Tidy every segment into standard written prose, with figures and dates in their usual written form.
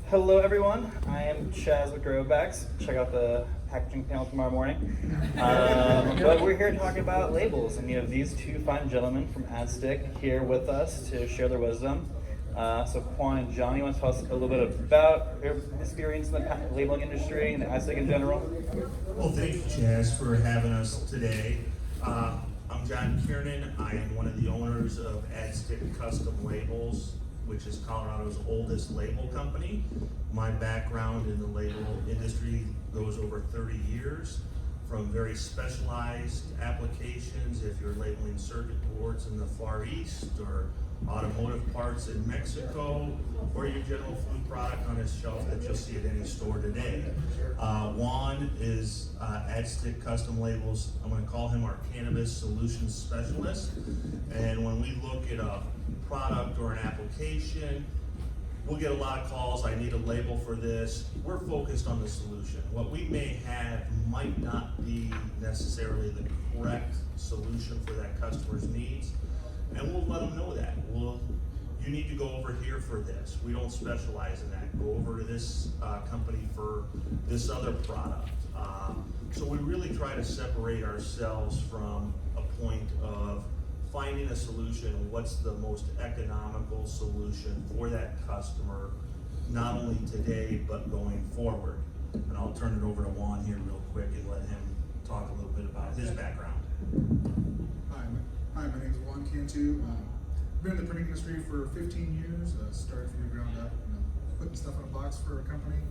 Hello everyone, I am Chaz with Growbacks. Check out the packaging panel tomorrow morning. But we're here talking about labels, and you have these two fine gentlemen from AdStick here with us to share their wisdom. So Quan and John, you want to tell us a little bit about your experience in the labeling industry and AdStick in general? Well, thank you, Chaz, for having us today. I'm John Kiernan. I am one of the owners of AdStick Custom Labels, which is Colorado's oldest label company. My background in the label industry goes over 30 years, from very specialized applications, if you're labeling circuit boards in the Far East, or automotive parts in Mexico, or your general food product on a shelf that you'll see at any store today. Juan is AdStick Custom Labels. I'm going to call him our Cannabis Solutions Specialist. And when we look at a product or an application, we'll get a lot of calls. I need a label for this. We're focused on the solution. What we may have might not be necessarily the correct solution for that customer's needs, and we'll let them know that. You need to go over here for this. We don't specialize in that. Go over to this company for this other product. So we really try to separate ourselves from a point of finding a solution, what's the most economical solution for that customer, not only today, but going forward. And I'll turn it over to Juan here real quick and let him talk a little bit about his background. Hi, my name is Juan Cantu. I've been in the printing industry for 15 years, started from the ground up, putting stuff in a box for a company,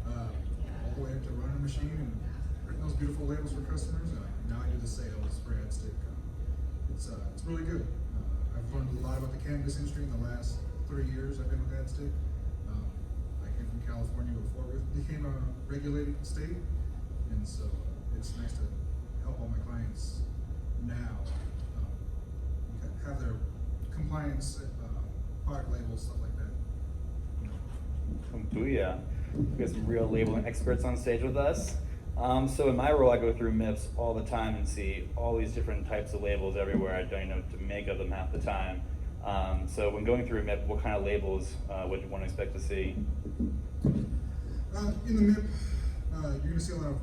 all the way up to running a machine and printing those beautiful labels for customers. Now I do the sales for AdStick. It's really good. I've learned a lot about the cannabis industry in the last 3 years I've been with AdStick. I came from California before we became a regulated state, and so it's nice to help all my clients now have their compliance, product labels, stuff like that. Booyah. We got some real labeling experts on stage with us. So in my role, I go through MIPS all the time and see all these different types of labels everywhere. I don't even know what to make of them half the time. So when going through MIP, what kind of labels would you want to expect to see? In the MIP, you're going to see a lot of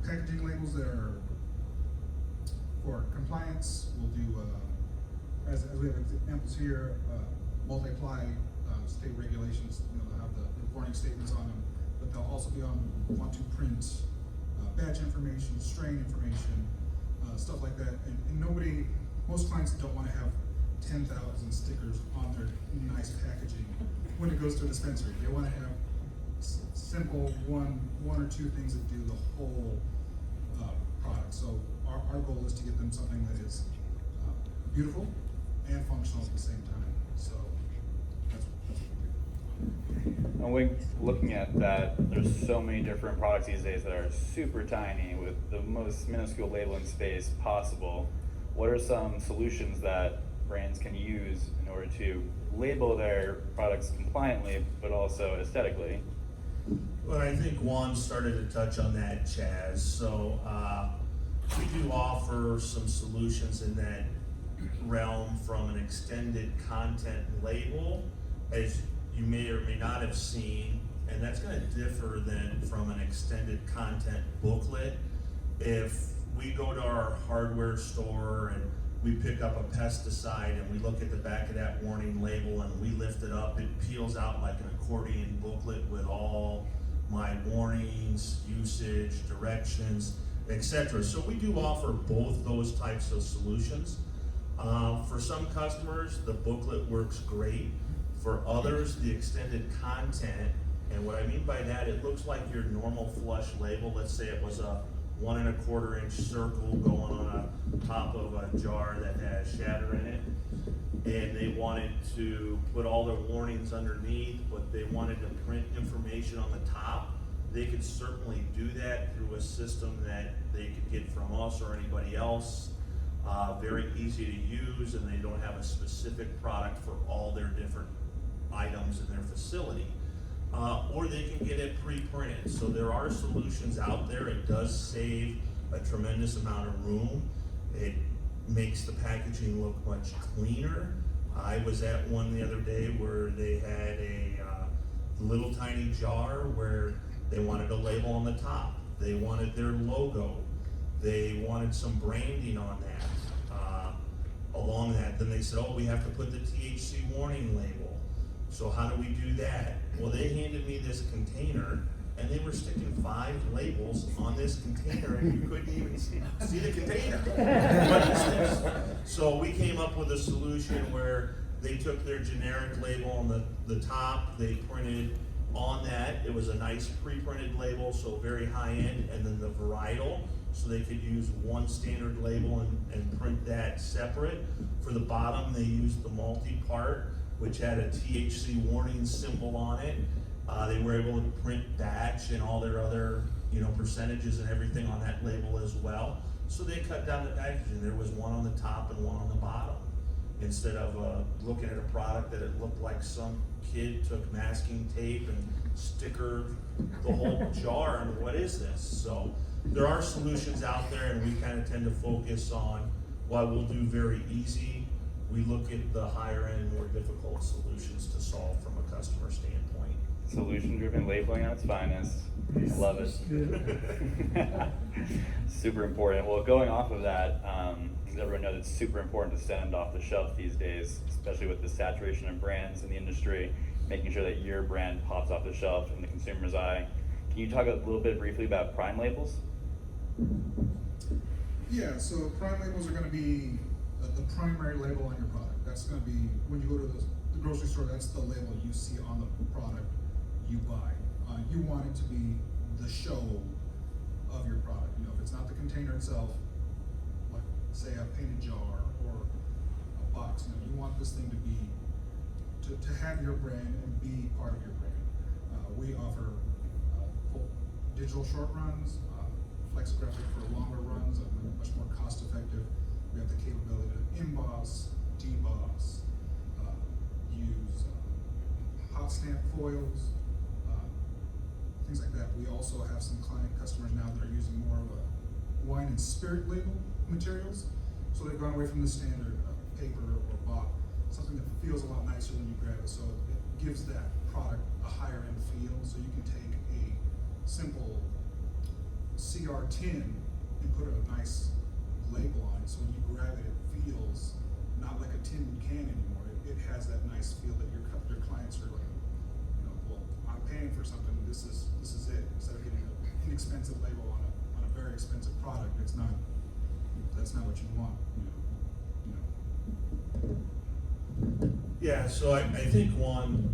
packaging labels that are for compliance. We'll do, as we have examples here, multi-ply state regulations. They'll have the warning statements on them, but they'll also be want to print batch information, strain information, stuff like that. And most clients don't want to have 10,000 stickers on their nice packaging when it goes to a dispensary. They want to have simple one or two things that do the whole product. So our goal is to get them something that is beautiful and functional at the same time. So that's what we do. And when looking at that, there's so many different products these days that are super tiny with the most minuscule labeling space possible. What are some solutions that brands can use in order to label their products compliantly, but also aesthetically? Well, I think Juan started to touch on that, Chaz. So we do offer some solutions in that realm, from an extended content label, as you may or may not have seen, and that's going to differ than from an extended content booklet. If we go to our hardware store and we pick up a pesticide and we look at the back of that warning label and we lift it up, it peels out like an accordion booklet with all my warnings, usage, directions, etc. So we do offer both those types of solutions. For some customers, the booklet works great. For others, the extended content, and what I mean by that, it looks like your normal flush label. Let's say it was a 1 1/4 inch circle going on a top of a jar that has shatter in it, and they wanted to put all their warnings underneath, but they wanted to print information on the top. They could certainly do that through a system that they could get from us or anybody else. Very easy to use, and they don't have a specific product for all their different items in their facility. Or they can get it pre-printed. So there are solutions out there. It does save a tremendous amount of room. It makes the packaging look much cleaner. I was at one the other day where they had a little tiny jar where they wanted a label on the top, they wanted their logo, they wanted some branding on that, along that. Then they said, oh, we have to put the THC warning label. So how do we do that? Well, they handed me this container, and they were sticking 5 labels on this container, and you couldn't even see the container. What is this? So we came up with a solution where they took their generic label on the top, they printed on that, it was a nice pre-printed label, so very high end, and then the varietal, so they could use one standard label and print that separate. For the bottom, they used the multi-part, which had a THC warning symbol on it. They were able to print batch and all their other, percentages and everything on that label as well. So they cut down the packaging. There was one on the top and one on the bottom. Instead of looking at a product that it looked like some kid took masking tape and stickered the whole jar, and what is this? So there are solutions out there, and we kind of tend to focus on what we'll do very easy. We look at the higher end, more difficult solutions to solve from a customer standpoint. Solution-driven labeling at its finest. Love it. Super important. Well, going off of that, because everyone knows it's super important to stand off the shelf these days, especially with the saturation of brands in the industry, making sure that your brand pops off the shelf in the consumer's eye. Can you talk a little bit briefly about prime labels? Yeah, so prime labels are going to be the primary label on your product. That's going to be, when you go to the grocery store, that's the label you see on the product you buy. You want it to be the show of your product. If it's not the container itself, like say a painted jar or a box, you want this thing to be, to have your brand and be part of your brand. We offer digital short runs, flexographic for longer runs, much more cost effective. We have the capability to emboss, deboss, use hot stamp foils, things like that. We also have some customers now that are using more of a wine and spirit label materials. So they've gone away from the standard paper or box, something that feels a lot nicer when you grab it. So it gives that product a higher end feel. So you can take a simple CR tin and put a nice label on it. So when you grab it, it feels not like a tin can anymore. It has that nice feel that your clients are like, well, I'm paying for something. This is it. Instead of getting an inexpensive label on a very expensive product, that's not what you want. Yeah, so I think Juan,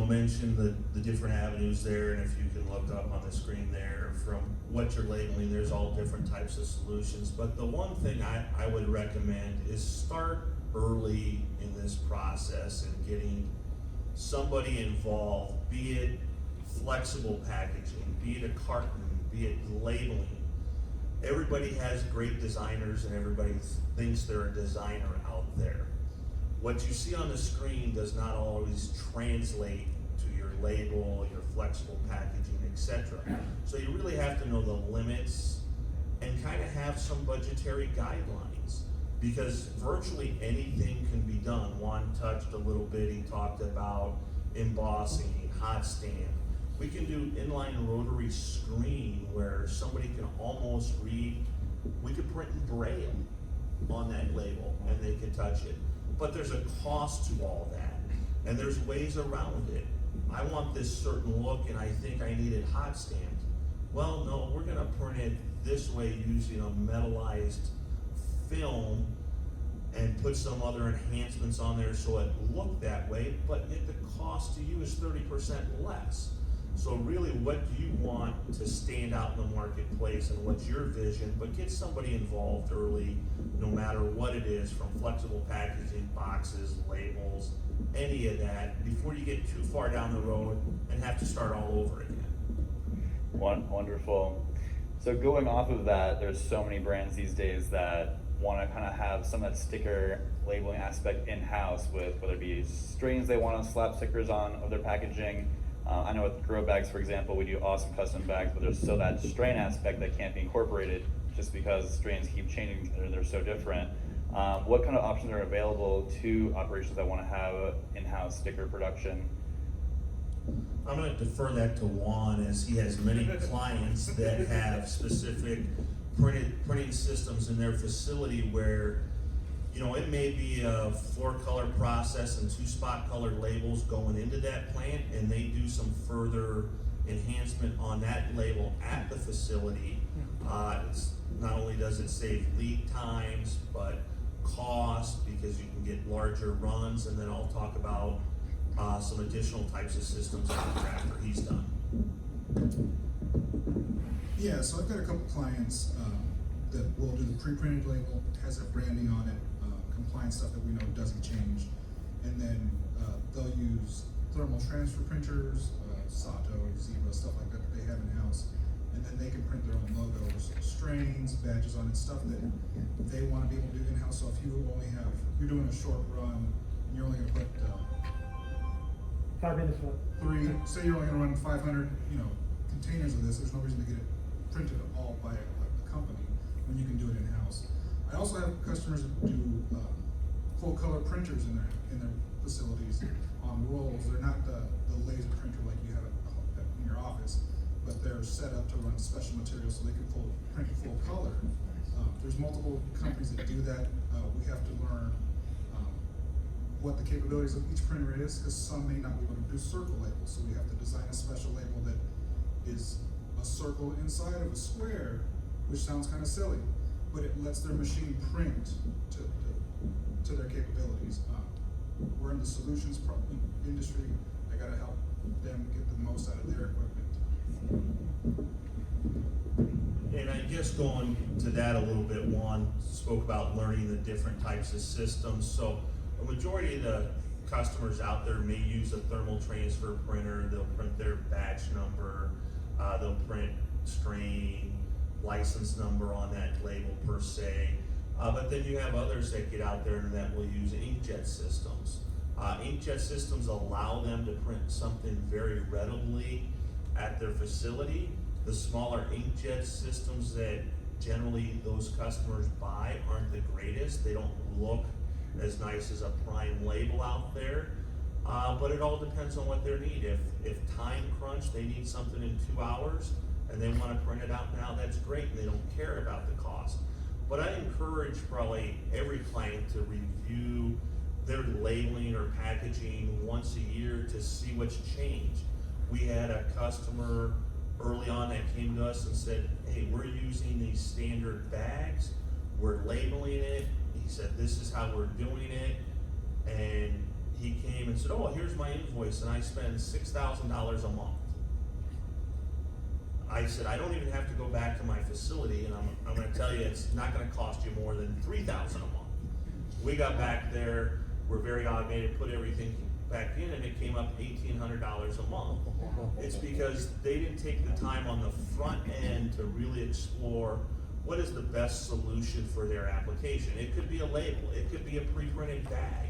mentioned the different avenues there, and if you can look up on the screen there from what you're labeling, there's all different types of solutions. But the one thing I would recommend is start early in this process and getting somebody involved, be it flexible packaging, be it a carton, be it labeling. Everybody has great designers and everybody thinks they're a designer out there. What you see on the screen does not always translate to your label, your flexible packaging, etc. So you really have to know the limits and kind of have some budgetary guidelines, because virtually anything can be done. Juan touched a little bit, he talked about embossing, hot stamp. We can do inline rotary screen where somebody can almost read. We could print in Braille on that label and they can touch it. But there's a cost to all that, and there's ways around it. I want this certain look and I think I need it hot stamped. Well, no, we're gonna print it this way using a metallized film and put some other enhancements on there so it looked that way, but yet the cost to you is 30% less. So really, what do you want to stand out in the marketplace and what's your vision? But get somebody involved early, no matter what it is, from flexible packaging, boxes, labels, any of that, before you get too far down the road and have to start all over again. Wonderful. So going off of that, there's so many brands these days that want to kind of have some of that sticker labeling aspect in-house, with whether it be strains they want to slap stickers on of their packaging. I know with grow bags, for example, we do awesome custom bags, but there's still that strain aspect that can't be incorporated just because strains keep changing, they're so different. What kind of options are available to operations that want to have in-house sticker production? I'm gonna defer that to Juan, as he has many clients that have specific printing systems in their facility where, you know, it may be a 4-color process and 2-spot colored labels going into that plant, and they do some further enhancement on that label at the facility. It's, not only does it save lead times, but cost, because you can get larger runs, and then I'll talk about some additional types of systems after he's done. Yeah, so I've got a couple clients that will do the pre-printed label, has a branding on it, compliance stuff that we know doesn't change, and then they'll use thermal transfer printers, Sato, Zebra, stuff like that they have in-house, and then they can print their own logos, strains, badges on it, stuff that they want to be able to do in-house. So if you only have, you're doing a short run, and you're only going to put 5 minutes left. say you're only going to run 500, containers of this. There's no reason to get it printed all by a company when you can do it in-house. I also have customers that do full color printers in their facilities on rolls. They're not the laser printer like you have in your office, but they're set up to run special materials so they can print full color. There's multiple companies that do that. We have to learn what the capabilities of each printer is, because some may not be able to do circle labels. So we have to design a special label that is a circle inside of a square, which sounds kind of silly, but it lets their machine print to their capabilities. We're in the solutions industry. I gotta help them get the most out of their equipment. And I guess going to that a little bit, Juan spoke about learning the different types of systems. So a majority of the customers out there may use a thermal transfer printer. They'll print their batch number, they'll print strain, license number on that label per se. But then you have others that get out there that will use inkjet systems. Inkjet systems allow them to print something very readily at their facility. The smaller inkjet systems that generally those customers buy aren't the greatest. They don't look as nice as a prime label out there. But it all depends on what their need. If time crunch, they need something in 2 hours and they want to print it out now, that's great, and they don't care about the cost. But I encourage probably every client to review their labeling or packaging once a year to see what's changed. We had a customer early on that came to us and said, hey, we're using these standard bags, we're labeling it. He said, this is how we're doing it. And he came and said, oh, here's my invoice, and I spend $6,000 a month. I said, I don't even have to go back to my facility, and I'm gonna tell you, it's not gonna cost you more than $3,000 a month. We got back there, we're very automated, put everything back in, and it came up $1,800 a month. It's because they didn't take the time on the front end to really explore what is the best solution for their application. It could be a label, it could be a pre-printed bag.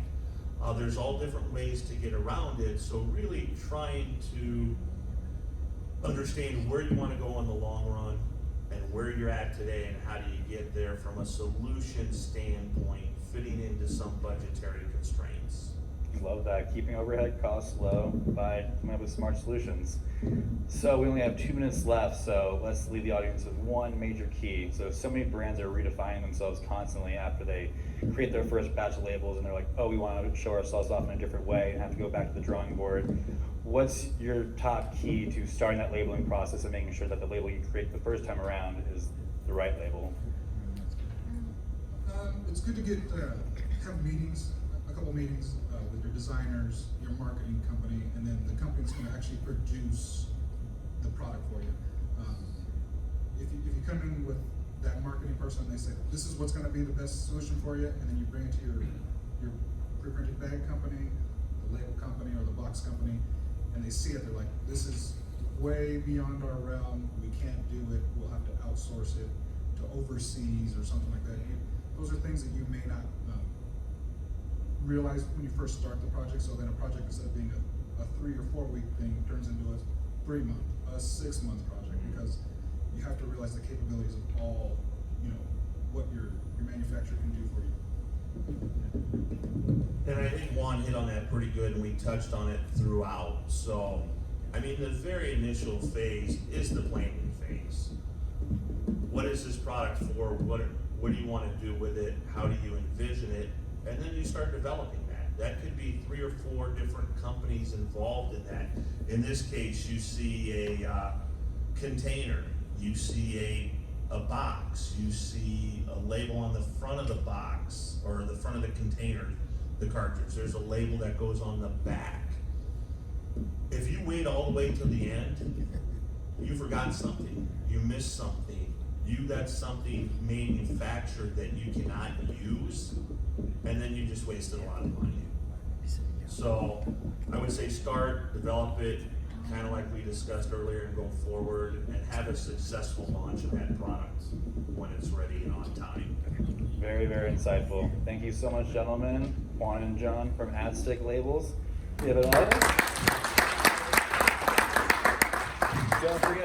There's all different ways to get around it, so really trying to understand where you want to go in the long run and where you're at today and how do you get there from a solution standpoint, fitting into some budgetary constraints. Love that. Keeping overhead costs low by coming up with smart solutions. So we only have 2 minutes left, so let's leave the audience with one major key. So many brands are redefining themselves constantly after they create their first batch of labels, and they're like, oh, we want to show ourselves off in a different way and have to go back to the drawing board. What's your top key to starting that labeling process and making sure that the label you create the first time around is the right label? It's good to have meetings, a couple meetings with your designers, your marketing company, and then the company that's going to actually produce the product for you. If you come in with that marketing person and they say, this is what's going to be the best solution for you, and then you bring it to your pre-printed bag company, the label company, or the box company, and they see it, they're like, this is way beyond our realm, we can't do it, we'll have to outsource it to overseas or something like that. Those are things that you may not realize when you first start the project, so then a project, instead of being a 3 or 4 week thing, turns into a 3-month, a 6-month project, because you have to realize the capabilities of all, what your manufacturer can do for you. And I think Juan hit on that pretty good, and we touched on it throughout. So I mean, the very initial phase is the planning phase. What is this product for? What do you want to do with it? How do you envision it? And then you start developing that. That could be 3 or 4 different companies involved in that. In this case, you see a container, you see a box, you see a label on the front of the box or the front of the container, the cartridge. There's a label that goes on the back. If you wait all the way till the end, you forgot something, you missed something, you got something manufactured that you cannot use, and then you just wasted a lot of money. So I would say start, develop it, kind of like we discussed earlier, and go forward and have a successful launch of that product when it's ready and on time. Very, very insightful. Thank you so much, gentlemen, Juan and John from Adstick Labels. Give it up. Don't forget.